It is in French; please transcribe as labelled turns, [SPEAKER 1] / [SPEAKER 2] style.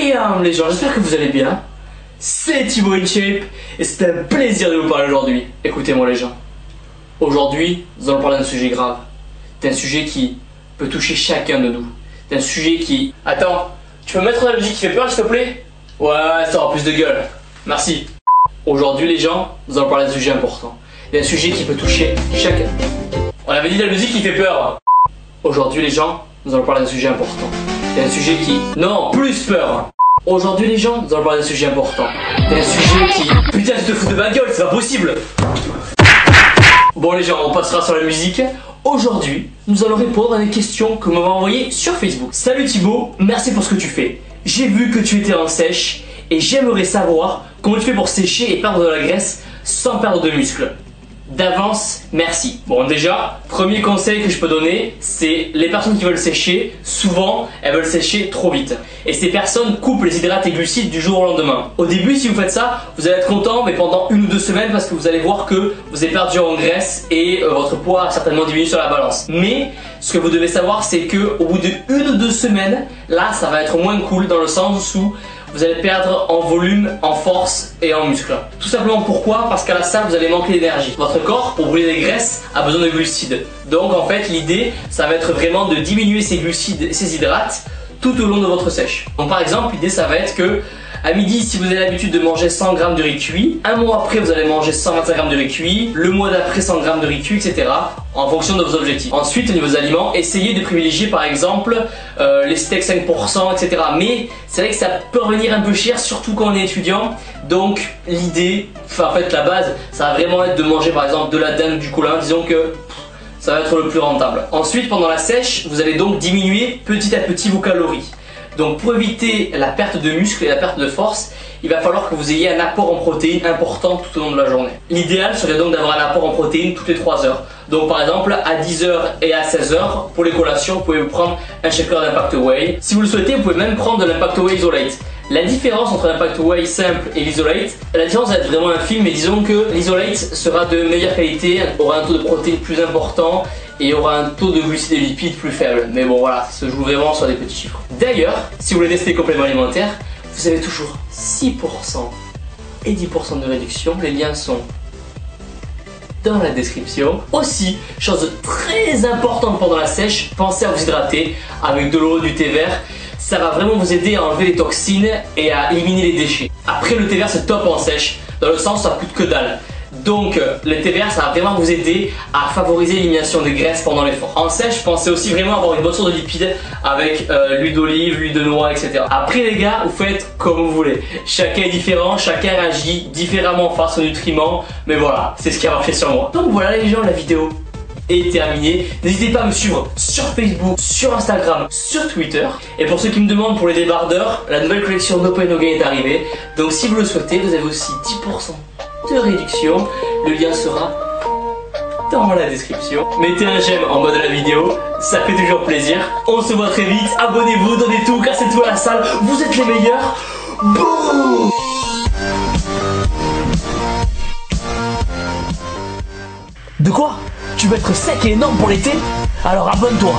[SPEAKER 1] Les gens, j'espère que vous allez bien. C'est Thibaut InShape et c'est un plaisir de vous parler aujourd'hui. Écoutez-moi les gens. Aujourd'hui, nous allons parler d'un sujet grave. D'un sujet qui peut toucher chacun de nous. D'un sujet qui... Attends, tu peux mettre la musique qui fait peur s'il te plaît? Ouais, ça aura plus de gueule. Merci. Aujourd'hui les gens, nous allons parler d'un sujet important. D'un sujet qui peut toucher chacun. On avait dit de la musique qui fait peur. Aujourd'hui les gens, nous allons parler d'un sujet important. D'un sujet qui... Non, plus peur. Aujourd'hui les gens, nous allons parler d'un sujet important. D'un sujet qui... Putain, tu te fous de ma gueule, c'est pas possible. Bon les gens, on passera sur la musique. Aujourd'hui, nous allons répondre à des questions que vous m'avez envoyées sur Facebook. Salut Thibaut, merci pour ce que tu fais. J'ai vu que tu étais en sèche et j'aimerais savoir comment tu fais pour sécher et perdre de la graisse sans perdre de muscles. D'avance, merci. Bon déjà, premier conseil que je peux donner, c'est les personnes qui veulent sécher, souvent elles veulent sécher trop vite. Et ces personnes coupent les hydrates et glucides du jour au lendemain. Au début, si vous faites ça, vous allez être content, mais pendant 1 ou 2 semaines, parce que vous allez voir que vous avez perdu en graisse et votre poids a certainement diminué sur la balance. Mais ce que vous devez savoir, c'est que au bout de 1 ou 2 semaines, là ça va être moins cool dans le sens où vous allez perdre en volume, en force et en muscle. Tout simplement pourquoi? Parce qu'à la salle vous allez manquer d'énergie. Votre corps, pour brûler les graisses, a besoin de glucides. Donc en fait l'idée, ça va être vraiment de diminuer ces glucides et ces hydrates tout au long de votre sèche. Donc par exemple, l'idée ça va être que à midi, si vous avez l'habitude de manger 100 g de riz cuit, un mois après vous allez manger 125 g de riz cuit, le mois d'après 100 g de riz cuit, etc. en fonction de vos objectifs. Ensuite, au niveau des aliments, essayez de privilégier par exemple les steaks 5%, etc. Mais c'est vrai que ça peut revenir un peu cher, surtout quand on est étudiant. Donc l'idée, enfin en fait la base, ça va vraiment être de manger par exemple de la dinde, du colin, disons que ça va être le plus rentable. Ensuite, pendant la sèche, vous allez donc diminuer petit à petit vos calories. Donc pour éviter la perte de muscle et la perte de force, il va falloir que vous ayez un apport en protéines important tout au long de la journée. L'idéal serait donc d'avoir un apport en protéines toutes les 3 heures. Donc par exemple à 10 h et à 16 h pour les collations, vous pouvez vous prendre un shaker d'Impact Whey. Si vous le souhaitez, vous pouvez même prendre de l'Impact Whey Isolate. La différence entre l'Impact Whey simple et l'Isolate, la différence va être vraiment infime, mais disons que l'Isolate sera de meilleure qualité, aura un taux de protéines plus important et aura un taux de glucides et lipides plus faible. Mais bon voilà, ça se joue vraiment sur des petits chiffres. D'ailleurs, si vous voulez tester les compléments alimentaires, vous avez toujours 6% et 10% de réduction. Les liens sont dans la description. Aussi, chose très importante pendant la sèche, pensez à vous hydrater avec de l'eau, du thé vert. Ça va vraiment vous aider à enlever les toxines et à éliminer les déchets. Après, le thé vert c'est top en sèche, dans le sens ça coûte que dalle. Donc le thé vert ça va vraiment vous aider à favoriser l'élimination des graisses pendant l'effort. En sèche, pensez aussi vraiment avoir une bonne source de lipides avec l'huile d'olive, l'huile de noix, etc. Après les gars, vous faites comme vous voulez. Chacun est différent, chacun agit différemment face aux nutriments. Mais voilà, c'est ce qui a marché sur moi. Donc voilà les gens, la vidéo est terminée. N'hésitez pas à me suivre sur Facebook, sur Instagram, sur Twitter. Et pour ceux qui me demandent pour les débardeurs, la nouvelle collection No Pain No Gain est arrivée. Donc si vous le souhaitez, vous avez aussi 10% de réduction. Le lien sera dans la description. Mettez un j'aime en bas de la vidéo, ça fait toujours plaisir. On se voit très vite. Abonnez-vous, donnez tout, cassez tout à la salle. Vous êtes les meilleurs. Boum! De quoi? Tu veux être sec et énorme pour l'été? Alors abonne-toi.